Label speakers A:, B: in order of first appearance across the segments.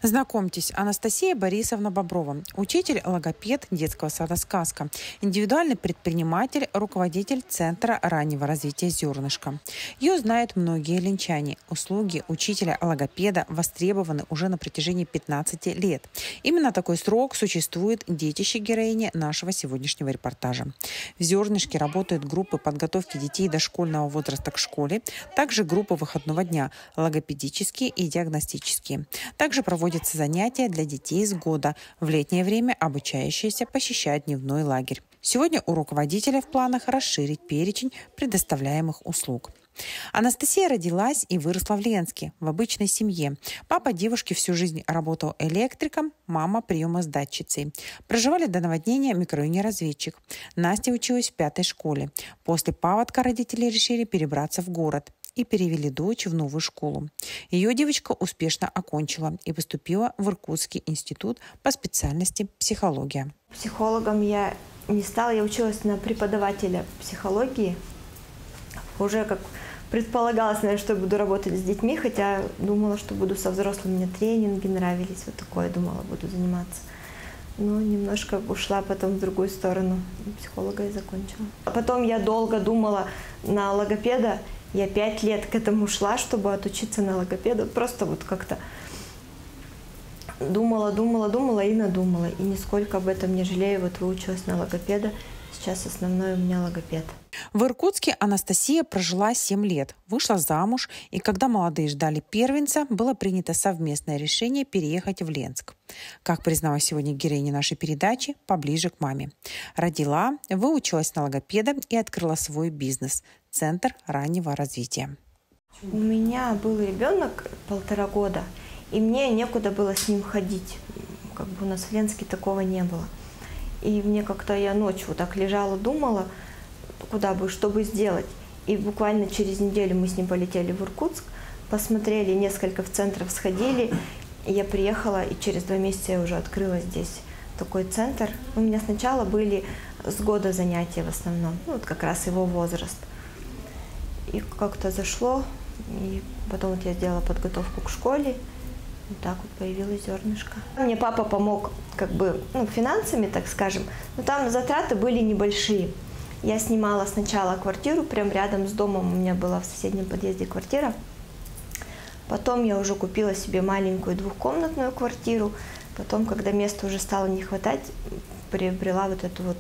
A: Знакомьтесь, Анастасия Борисовна Боброва, учитель-логопед детского сада «Сказка», индивидуальный предприниматель, руководитель Центра раннего развития «Зернышко». Ее знают многие ленчане. Услуги учителя-логопеда востребованы уже на протяжении 15 лет. Именно такой срок существует детище героини нашего сегодняшнего репортажа. В «Зернышке» работают группы подготовки детей дошкольного возраста к школе, также группы выходного дня, логопедические и диагностические. Также проводятся занятия для детей с года. В летнее время обучающиеся посещают дневной лагерь. Сегодня у руководителя в планах расширить перечень предоставляемых услуг. Анастасия родилась и выросла в Ленске, в обычной семье. Папа девушки всю жизнь работал электриком, мама приемосдатчицей. Проживали до наводнения в микрорайоне Разведчик. Настя училась в 5-й школе. После паводка родители решили перебраться в город и перевели дочь в новую школу. Ее девочка успешно окончила и поступила в Иркутский институт по специальности психология.
B: Психологом я не стала, я училась на преподавателя психологии. Уже как предполагалось, наверное, что я буду работать с детьми, хотя думала, что буду со взрослыми, мне тренинги нравились, вот такое думала, буду заниматься. Но немножко ушла потом в другую сторону, психолога и закончила. А потом я долго думала на логопеда, я 5 лет к этому шла, чтобы отучиться на логопеда, просто вот как-то думала и надумала, и нисколько об этом не жалею, вот выучилась на логопеда, сейчас основной у меня логопед.
A: В Иркутске Анастасия прожила 7 лет, вышла замуж, и когда молодые ждали первенца, было принято совместное решение переехать в Ленск. Как призналась сегодня героиня нашей передачи, поближе к маме. Родила, выучилась на логопеда и открыла свой бизнес – Центр раннего развития.
B: У меня был ребенок 1,5 года, и мне некуда было с ним ходить. Как бы у нас в Ленске такого не было. И мне как-то я ночью вот так лежала, думала, куда бы, что бы сделать. И буквально через неделю мы с ним полетели в Иркутск, посмотрели, несколько в центров сходили. И я приехала, и через 2 месяца я уже открыла здесь такой центр. У меня сначала были с года занятия в основном, ну, вот как раз его возраст. И как-то зашло, и потом вот я сделала подготовку к школе. Вот так вот появилось «Зернышко». Мне папа помог как бы финансами, так скажем, но там затраты были небольшие. Я снимала сначала квартиру, прям рядом с домом у меня была в соседнем подъезде квартира. Потом я уже купила себе маленькую 2-комнатную квартиру. Потом, когда места уже стало не хватать, приобрела вот эту вот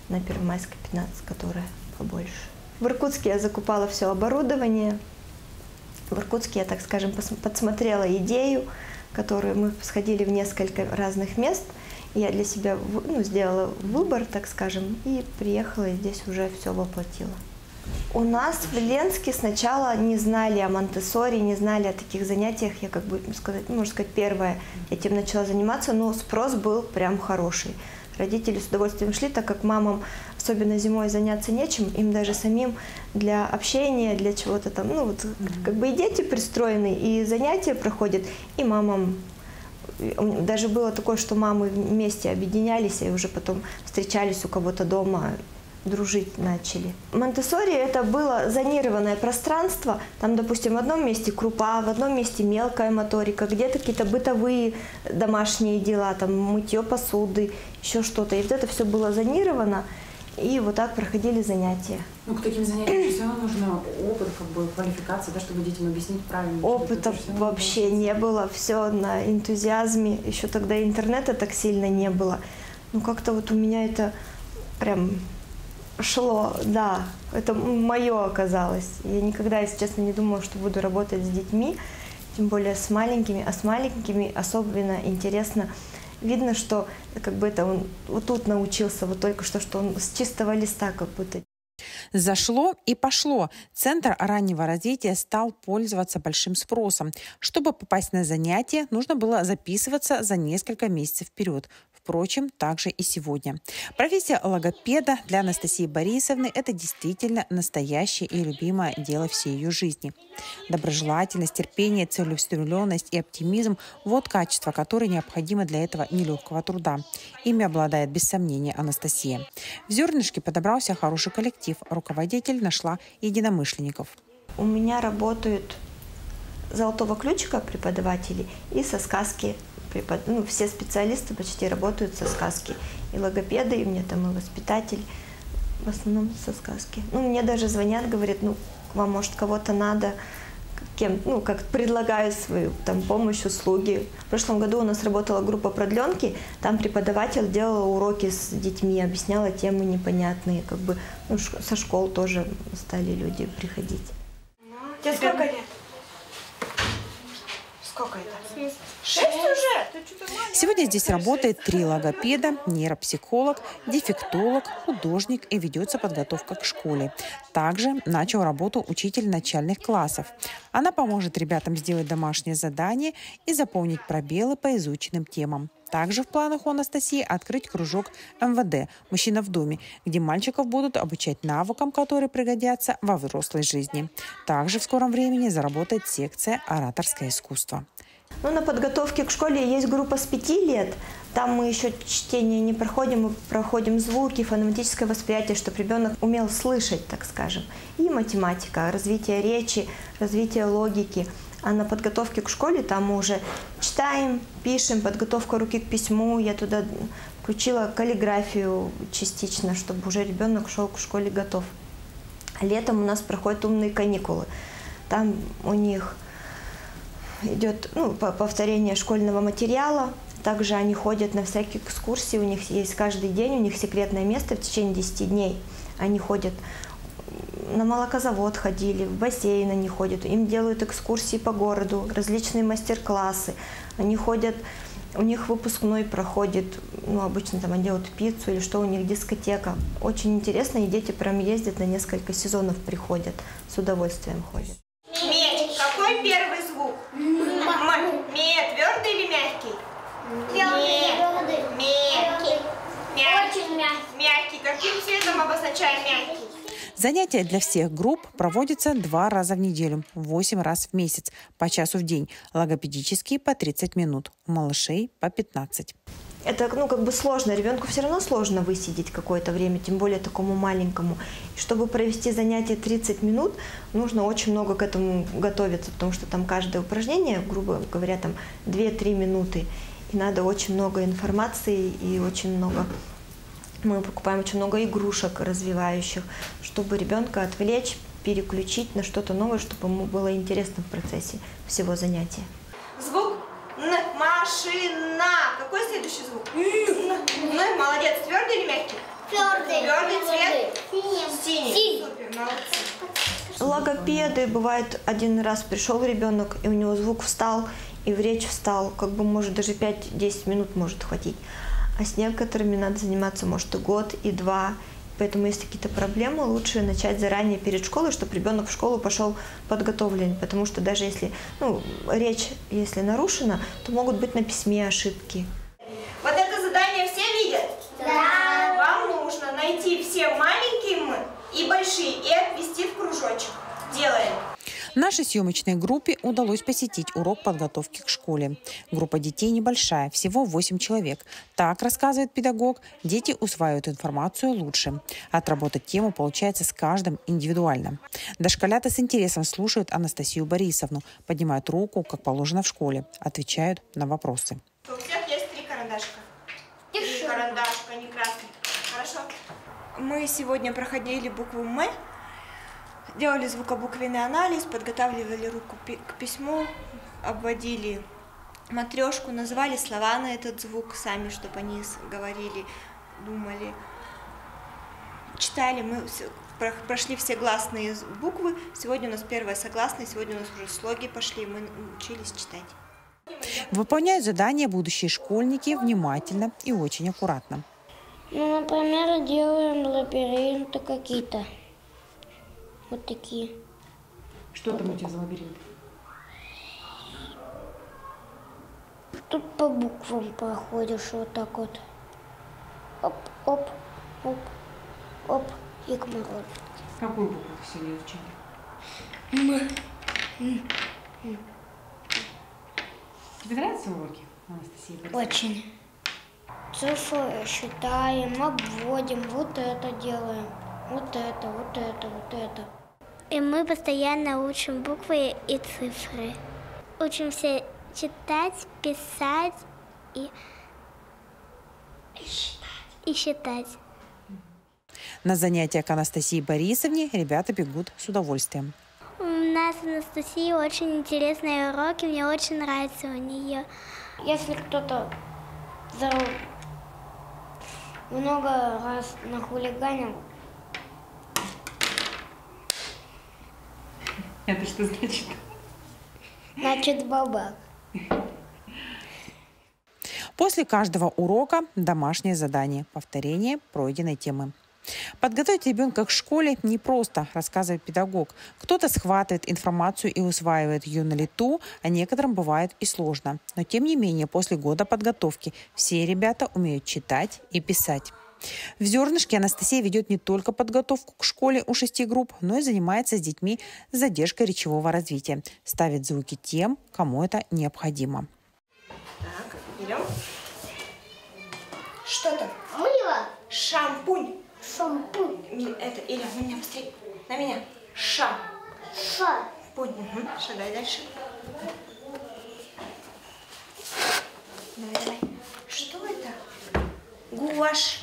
B: на Первомайской 15, которая побольше. В Иркутске я закупала все оборудование. В Иркутске я, так скажем, подсмотрела идею, которую мы сходили в несколько разных мест. Я для себя сделала выбор, так скажем, и приехала, и здесь уже все воплотила. У нас в Ленске сначала не знали о Монтессори, не знали о таких занятиях. Я, как бы сказать, можно сказать, первая этим начала заниматься, но спрос был прям хороший. Родители с удовольствием шли, так как мамам, особенно зимой, заняться нечем, им даже самим для общения, для чего-то там, ну вот как бы и дети пристроены, и занятия проходят, и мамам. Даже было такое, что мамы вместе объединялись и уже потом встречались у кого-то дома, дружить начали. Монтессори — это было зонированное пространство, там, допустим, в одном месте крупа, в одном месте мелкая моторика, где-то какие-то бытовые домашние дела, там мытье посуды, еще что-то. И вот это все было зонировано, и вот так проходили занятия.
C: Ну, к таким занятиям все равно нужно опыт, как бы квалификация, да, чтобы детям объяснить правильно.
B: Опыта вообще не было, все на энтузиазме, еще тогда интернета так сильно не было. Ну, как-то вот у меня это прям шло, да, это мое оказалось. Я никогда, если честно, не думала, что буду работать с детьми, тем более с маленькими, а с маленькими особенно интересно. Видно, что как бы это он вот тут научился, вот только что он с чистого листа как будто.
A: Зашло и пошло. Центр раннего развития стал пользоваться большим спросом. Чтобы попасть на занятия, нужно было записываться за несколько месяцев вперед. Впрочем, также и сегодня. Профессия логопеда для Анастасии Борисовны – это действительно настоящее и любимое дело всей ее жизни. Доброжелательность, терпение, целеустремленность и оптимизм – вот качества, которые необходимы для этого нелегкого труда. Ими обладает без сомнения Анастасия. В «Зернышке» подобрался хороший коллектив. Руководитель нашла единомышленников.
B: У меня работают «Золотого ключика» преподаватели и со «Сказки» все специалисты почти работают со сказки. И логопеды, и мне там и воспитатель, в основном со сказки. Мне даже звонят, говорят, вам, может, кого-то надо, как предлагают свою там помощь, услуги. В прошлом году у нас работала группа продленки, там преподаватель делала уроки с детьми, объясняла темы непонятные, со школ тоже стали люди приходить.
D: Тебе сколько лет? Сколько это? 6 уже?
A: Сегодня здесь работает 3 логопеда, нейропсихолог, дефектолог, художник и ведется подготовка к школе. Также начал работу учитель начальных классов. Она поможет ребятам сделать домашние задания и заполнить пробелы по изученным темам. Также в планах у Анастасии открыть кружок МВД «Мужчина в доме», где мальчиков будут обучать навыкам, которые пригодятся во взрослой жизни. Также в скором времени заработает секция «Ораторское искусство».
B: На подготовке к школе есть группа с 5 лет. Там мы еще чтение не проходим, мы проходим звуки, фонетическое восприятие, чтобы ребенок умел слышать, так скажем. И математика, развитие речи, развитие логики. А на подготовке к школе там мы уже читаем, пишем, подготовка руки к письму. Я туда включила каллиграфию частично, чтобы уже ребенок шел к школе готов. Летом у нас проходят умные каникулы. Там у них идет повторение школьного материала. Также они ходят на всякие экскурсии. У них есть каждый день, у них секретное место в течение 10 дней. Они ходят на молокозавод, ходили, в бассейн они ходят. Им делают экскурсии по городу, различные мастер-классы. Они ходят, у них выпускной проходит, обычно там они делают пиццу или что, у них дискотека. Очень интересно, и дети прям ездят на несколько сезонов, приходят, с удовольствием ходят.
D: Какой первый звук? Твердый или мягкий?
E: Твердый.
D: Мягкий.
E: Очень мягкий.
D: Мягкий. Каким цветом обозначаем мягкий?
A: Занятия для всех групп проводятся 2 раза в неделю, 8 раз в месяц, по часу в день. Логопедические по 30 минут, у малышей по 15.
B: Это сложно, ребенку все равно сложно высидеть какое-то время, тем более такому маленькому. И чтобы провести занятие 30 минут, нужно очень много к этому готовиться, потому что там каждое упражнение, грубо говоря, там 2-3 минуты. И надо очень много информации и очень много... Мы покупаем очень много игрушек развивающих, чтобы ребенка отвлечь, переключить на что-то новое, чтобы ему было интересно в процессе всего занятия.
D: Звук Н. Машина. Какой следующий звук? Молодец. Твердый или мягкий?
E: Твердый.
D: Твердый цвет?
E: Синий.
D: Синий. Супер, молодцы.
B: Логопеды, бывает, один раз пришел ребенок, и у него звук встал, и в речь встал, может даже 5-10 минут может хватить. А с некоторыми надо заниматься, может, и год, и 2. Поэтому, если какие-то проблемы, лучше начать заранее перед школой, чтобы ребенок в школу пошел подготовленный. Потому что даже если речь если нарушена, то могут быть на письме ошибки.
D: Вот это задание все видят?
E: Да.
D: Вам нужно найти все маленькие «м» и большие и отвести в кружочек. Делаем.
A: Нашей съемочной группе удалось посетить урок подготовки к школе. Группа детей небольшая, всего 8 человек. Так, рассказывает педагог, дети усваивают информацию лучше. Отработать тему получается с каждым индивидуально. Дошколята с интересом слушают Анастасию Борисовну, поднимают руку, как положено в школе, отвечают на вопросы.
D: У всех есть 3 карандашка. 3 карандашка, не красный. Хорошо.
B: Мы сегодня проходили букву «М», делали звукобуквенный анализ, подготавливали руку к письму, обводили матрешку, называли слова на этот звук сами, чтобы они говорили, думали. Читали, мы прошли все гласные буквы. Сегодня у нас первая согласная, сегодня у нас уже слоги пошли, мы учились читать.
A: Выполняют задания будущие школьники внимательно и очень аккуратно.
E: Например, делаем лабиринты какие-то. Вот такие.
C: Что там у тебя за лабиринт?
E: Тут по буквам проходишь вот так вот. Оп, оп, оп, оп, и к морозу.
C: Какую букву ты сегодня изучали? Тебе нравятся уроки, Анастасия Борисовна?
E: Очень. Цифры считаем, обводим, вот это делаем. Вот это, вот это, вот это.
F: И мы постоянно учим буквы и цифры. Учимся читать, писать и считать.
A: На занятия к Анастасии Борисовне ребята бегут с удовольствием.
F: У нас Анастасия очень интересные уроки, мне очень нравится у нее.
E: Если кто-то много раз нахулиганил,
C: Это что значит?
E: значит бабак.
A: После каждого урока домашнее задание, повторение пройденной темы. Подготовить ребенка к школе непросто, рассказывает педагог. Кто-то схватывает информацию и усваивает ее на лету, а некоторым бывает и сложно. Но тем не менее, после года подготовки все ребята умеют читать и писать. В «Зернышке» Анастасия ведет не только подготовку к школе у 6 групп, но и занимается с детьми с задержкой речевого развития. Ставит звуки тем, кому это необходимо.
D: Так, берем. Что там?
E: Мыло,
D: Шампунь.
E: шампунь,
D: Это, Иля, на меня быстрее. На меня. Шампунь.
E: шампунь,
D: Угу. Шагай дальше. Давай. Что это? Гуашь.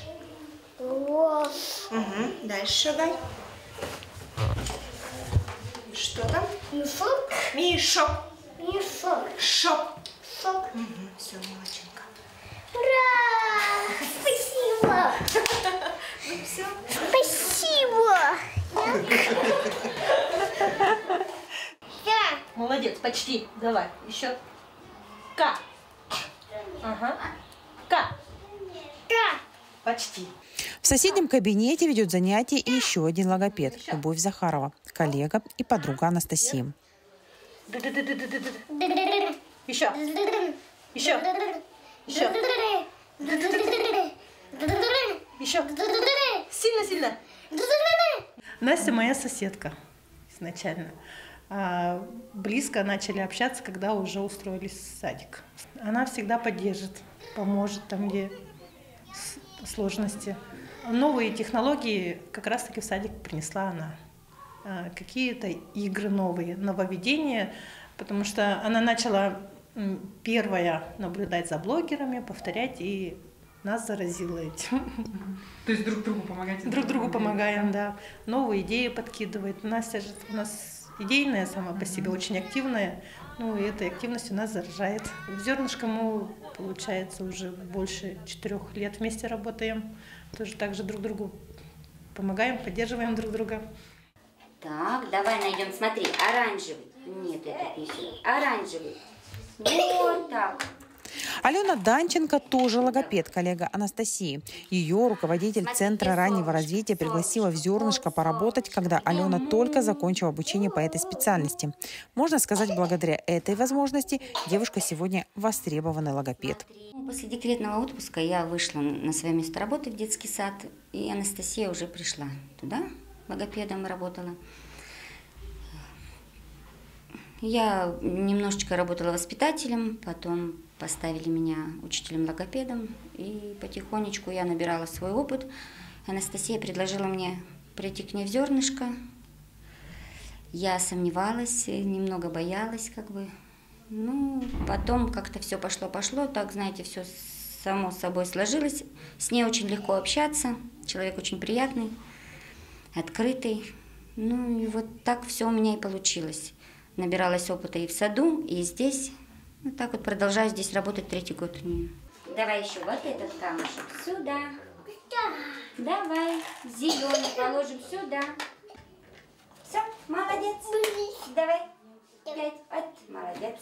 E: лос,
D: Угу. Дальше шагай. Что там?
E: мешок,
D: Мешок.
E: мешок,
D: Шок.
E: сок.
D: Угу. Все, мелочинка.
E: Ура! Спасибо!
D: Ну все.
E: Спасибо! Да.
D: Молодец, почти. Давай, еще. К. Ага. К.
E: Да.
D: Почти.
A: В соседнем кабинете ведет занятия и еще один логопед – Любовь Захарова, коллега и подруга Анастасии.
D: Еще. Еще. Еще. Еще. Сильно-сильно.
G: Настя моя соседка изначально. Близко начали общаться, когда уже устроились в садик. Она всегда поддержит, поможет там, где сложности. Новые технологии как раз-таки в садик принесла она. Какие-то игры новые, нововведения, потому что она начала первая наблюдать за блогерами, повторять, и нас заразила этим.
C: То есть друг другу помогаете?
G: Друг другу помогаем, да. Новые идеи подкидывает. Настя же у нас идейная сама по себе, очень активная. Ну, и этой активностью нас заражает. В «Зернышке» мы, получается, уже больше 4 лет вместе работаем. Тоже так же друг другу помогаем, поддерживаем друг друга.
H: Так, давай найдем, смотри, оранжевый. Нет, это пишет. Оранжевый. Вот так.
A: Алена Данченко тоже логопед, коллега Анастасии. Ее руководитель Центра раннего развития пригласила в «Зернышко» поработать, когда Алена только закончила обучение по этой специальности. Можно сказать, благодаря этой возможности девушка сегодня востребованный логопед.
H: После декретного отпуска я вышла на свое место работы в детский сад, и Анастасия уже пришла туда, логопедом работала. Я немножечко работала воспитателем, потом поставили меня учителем-логопедом, и потихонечку я набирала свой опыт. Анастасия предложила мне прийти к ней в «Зернышко». Я сомневалась, немного боялась, как бы. Ну, потом как-то все пошло, так, знаете, все само собой сложилось. С ней очень легко общаться, человек очень приятный, открытый. Ну, и вот так все у меня и получилось. Набиралась опыта и в саду, и здесь. Вот так вот продолжаю здесь работать 3-й год. Давай еще вот этот камушек сюда. Давай, зеленый положим сюда. Все, молодец. Давай. 5. Вот, молодец.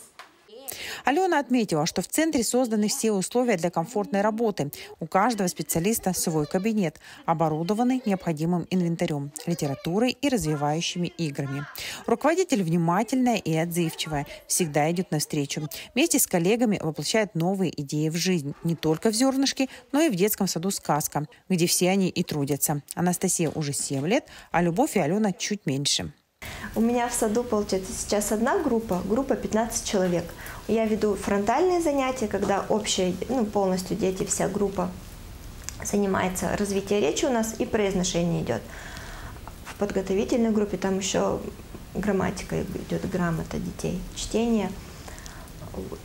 A: Алена отметила, что в центре созданы все условия для комфортной работы. У каждого специалиста свой кабинет, оборудованный необходимым инвентарем, литературой и развивающими играми. Руководитель внимательная и отзывчивая, всегда идет навстречу. Вместе с коллегами воплощает новые идеи в жизнь. Не только в «Зернышке», но и в детском саду «Сказка», где все они и трудятся. Анастасия уже 7 лет, а Любовь и Алена чуть меньше.
B: У меня в саду, получается, сейчас одна группа 15 человек. Я веду фронтальные занятия, когда общие, полностью дети, вся группа занимается развитием речи у нас, и произношение идет. В подготовительной группе там еще грамматика идет, грамота детей, чтение.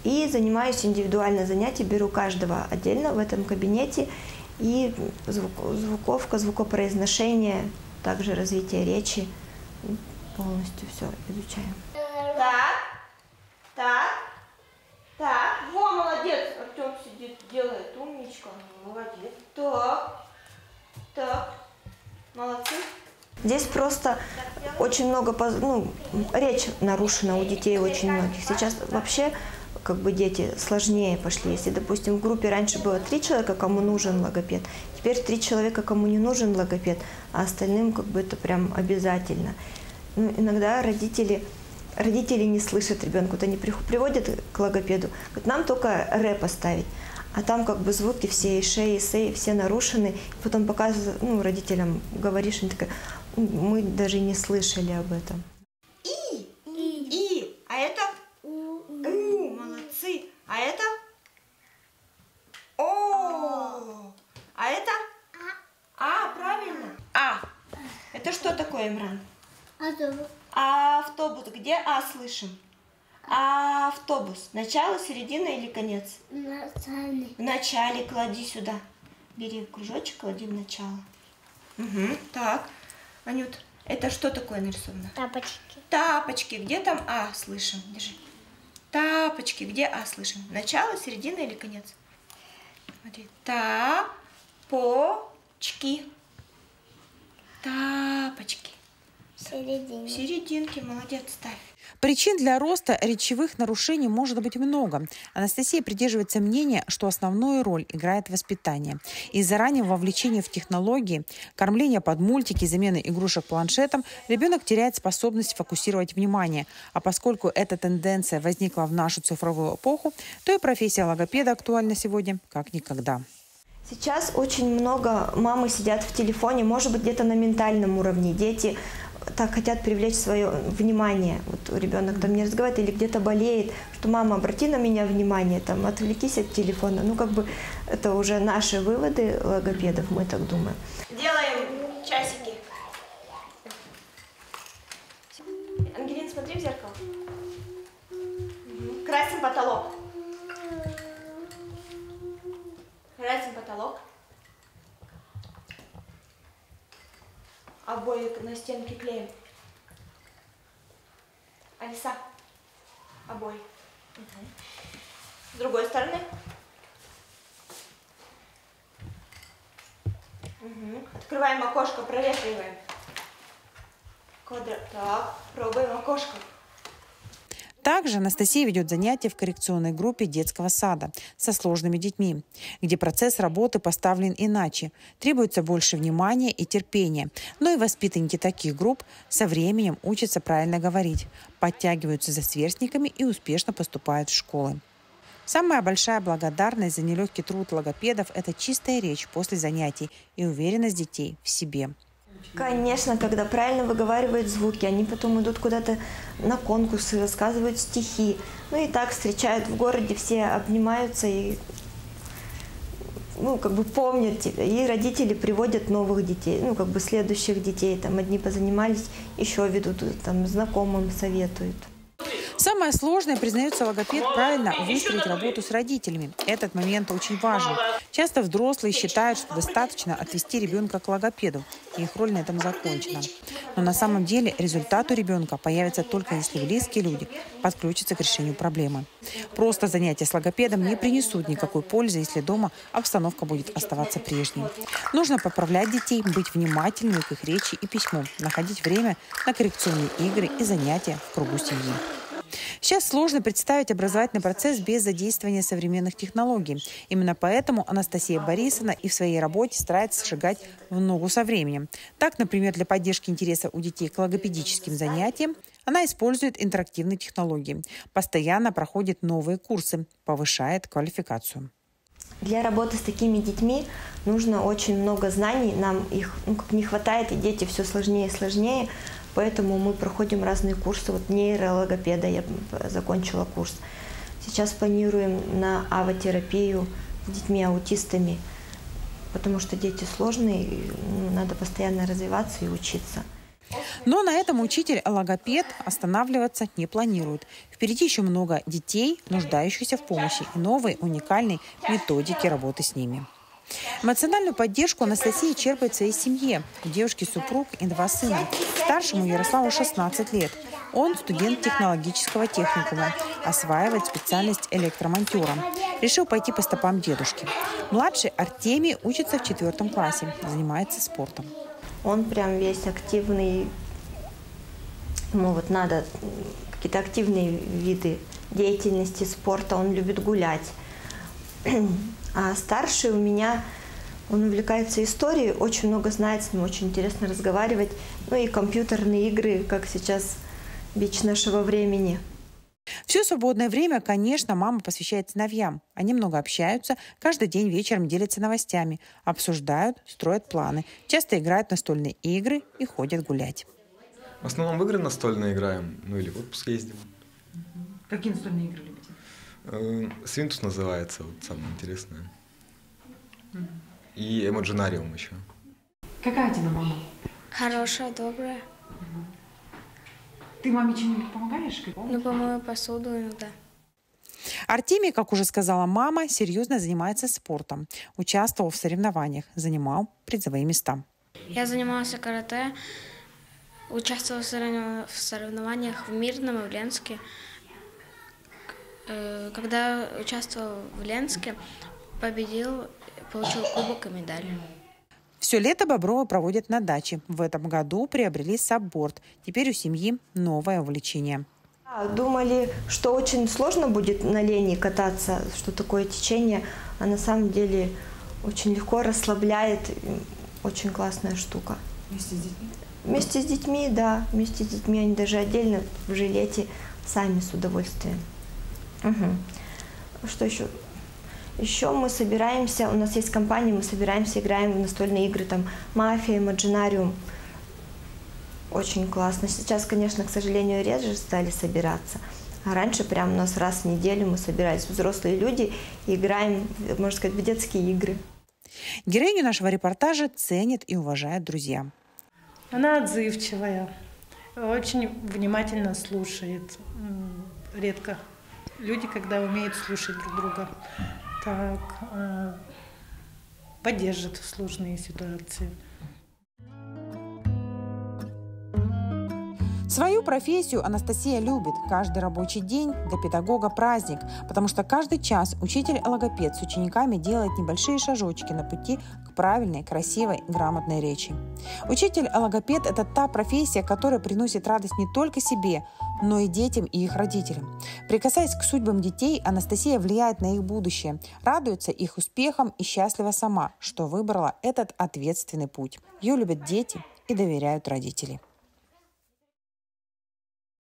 B: И занимаюсь индивидуально занятий, беру каждого отдельно в этом кабинете. И звуковка, звукопроизношение, также развитие речи. Полностью все изучаем.
D: Так. Во, молодец. Артем сидит, делает. Умничка. Молодец. Так. Молодцы.
B: Здесь просто очень много, речь нарушена у детей очень многих. Сейчас вообще как бы дети сложнее пошли. Если, допустим, в группе раньше было 3 человека, кому нужен логопед, теперь 3 человека, кому не нужен логопед, а остальным как бы это прям обязательно. Иногда родители не слышат ребенка, вот они приводят к логопеду, говорят, нам только ре поставить, а там как бы звуки все, и шеи, и сей, все нарушены. И потом показывают, родителям говоришь, они такие, мы даже не слышали об этом.
D: И. А это? Молодцы. А это? О. А это? Правильно. Это что такое, Имран?
E: Автобус.
D: Автобус. Где слышим? Автобус. Начало, середина или конец? В начале. Клади сюда. Бери кружочек, клади в начало. Угу. Так. Анют, это что такое нарисовано?
E: Тапочки.
D: Тапочки. Где там слышим? Держи. Тапочки. Где слышим? Начало, середина или конец? Смотри. Тапочки. Тапочки. В серединке. Молодец, ставь.
A: Причин для роста речевых нарушений может быть много. Анастасия придерживается мнения, что основную роль играет воспитание. Из-за раннего вовлечения в технологии, кормления под мультики, замены игрушек планшетом, ребенок теряет способность фокусировать внимание. А поскольку эта тенденция возникла в нашу цифровую эпоху, то и профессия логопеда актуальна сегодня как никогда.
B: Сейчас очень много мамы сидят в телефоне, может быть, где-то на ментальном уровне. Дети так хотят привлечь свое внимание. Вот ребенок там не разговаривает или где-то болеет, что мама, обрати на меня внимание, там, отвлекись от телефона. Это уже наши выводы логопедов, мы так думаем.
D: Делаем часики. Ангелин, смотри в зеркало. Красим потолок. Красим потолок. Обои на стенке клеим. Алиса, обои. Угу. С другой стороны. Угу. Открываем окошко, проветриваем. Так, пробуем окошко.
A: Также Анастасия ведет занятия в коррекционной группе детского сада со сложными детьми, где процесс работы поставлен иначе, требуется больше внимания и терпения. Но и воспитанники таких групп со временем учатся правильно говорить, подтягиваются за сверстниками и успешно поступают в школы. Самая большая благодарность за нелегкий труд логопедов – это чистая речь после занятий и уверенность детей в себе.
B: Конечно, когда правильно выговаривают звуки, они потом идут куда-то на конкурсы, рассказывают стихи. И так встречают в городе, все обнимаются и помнят тебя. И родители приводят новых детей, следующих детей. Там одни позанимались, еще ведут, знакомым советуют.
A: Самое сложное, признается логопед, правильно выстроить работу с родителями. Этот момент очень важен. Часто взрослые считают, что достаточно отвести ребенка к логопеду, и их роль на этом закончена. Но на самом деле результат у ребенка появится только если близкие люди подключатся к решению проблемы. Просто занятия с логопедом не принесут никакой пользы, если дома обстановка будет оставаться прежней. Нужно поправлять детей, быть внимательными к их речи и письму, находить время на коррекционные игры и занятия в кругу семьи. Сейчас сложно представить образовательный процесс без задействования современных технологий. Именно поэтому Анастасия Борисовна и в своей работе старается шагать в ногу со временем. Так, например, для поддержки интереса у детей к логопедическим занятиям она использует интерактивные технологии, постоянно проходит новые курсы, повышает квалификацию.
B: Для работы с такими детьми нужно очень много знаний, нам их не хватает, и дети все сложнее и сложнее. Поэтому мы проходим разные курсы. Нейрологопеда я закончила курс. Сейчас планируем на авотерапию с детьми-аутистами, потому что дети сложные, надо постоянно развиваться и учиться.
A: Но на этом учитель-логопед останавливаться не планирует. Впереди еще много детей, нуждающихся в помощи, и новые уникальные методики работы с ними. Эмоциональную поддержку Анастасия черпает в своей семье. У девушки супруг и 2 сына. Старшему Ярославу 16 лет. Он студент технологического техникума, осваивает специальность электромонтера. Решил пойти по стопам дедушки. Младший Артемий учится в 4 классе, занимается спортом.
B: Он прям весь активный, ему вот надо какие-то активные виды деятельности, спорта, он любит гулять. А старший у меня, он увлекается историей, очень много знает, с ним очень интересно разговаривать. Ну и компьютерные игры, как сейчас бич нашего времени.
A: Все свободное время, конечно, мама посвящает сыновьям. Они много общаются, каждый день вечером делятся новостями, обсуждают, строят планы, часто играют в настольные игры и ходят гулять.
I: В основном в игры настольные играем, ну или в отпуск ездим.
C: Какие настольные игры любите?
I: Свинтус называется, вот самое интересное. И Эмоджинариум еще.
C: Какая тебе мама?
F: Хорошая, добрая.
C: Ты маме чем-нибудь помогаешь?
F: Ну, помою посуду иногда.
A: Артемий, как уже сказала мама, серьезно занимается спортом. Участвовал в соревнованиях, занимал призовые места.
F: Я занимался карате, участвовал в соревнованиях в Мирном и в Ленске. Когда участвовал в Ленске, победил, получил кубок и медаль.
A: Все лето Бобровы проводят на даче. В этом году приобрели сабборд. Теперь у семьи новое увлечение.
B: Думали, что очень сложно будет на лени кататься, что такое течение, а на самом деле очень легко расслабляет. Очень классная штука.
C: Вместе с детьми?
B: Вместе с детьми, да. Вместе с детьми они даже отдельно в жилете сами с удовольствием. Угу. Что еще? Еще мы собираемся, у нас есть компания, мы собираемся, играем в настольные игры, там «Мафия», «Эмоджинариум». Очень классно. Сейчас, конечно, к сожалению, реже стали собираться. А раньше прям у нас раз в неделю мы собирались, взрослые люди, и играем, можно сказать, в детские игры.
A: Героиню нашего репортажа ценят и уважают друзья.
G: Она отзывчивая, очень внимательно слушает. Редко люди, когда умеют слушать друг друга, так поддержит в сложные ситуации.
A: Свою профессию Анастасия любит. Каждый рабочий день для педагога праздник, потому что каждый час учитель-логопед с учениками делает небольшие шажочки на пути к правильной, красивой, грамотной речи. Учитель-логопед – это та профессия, которая приносит радость не только себе, но и детям и их родителям. Прикасаясь к судьбам детей, Анастасия влияет на их будущее, радуется их успехам и счастлива сама, что выбрала этот ответственный путь. Ее любят дети и доверяют родители.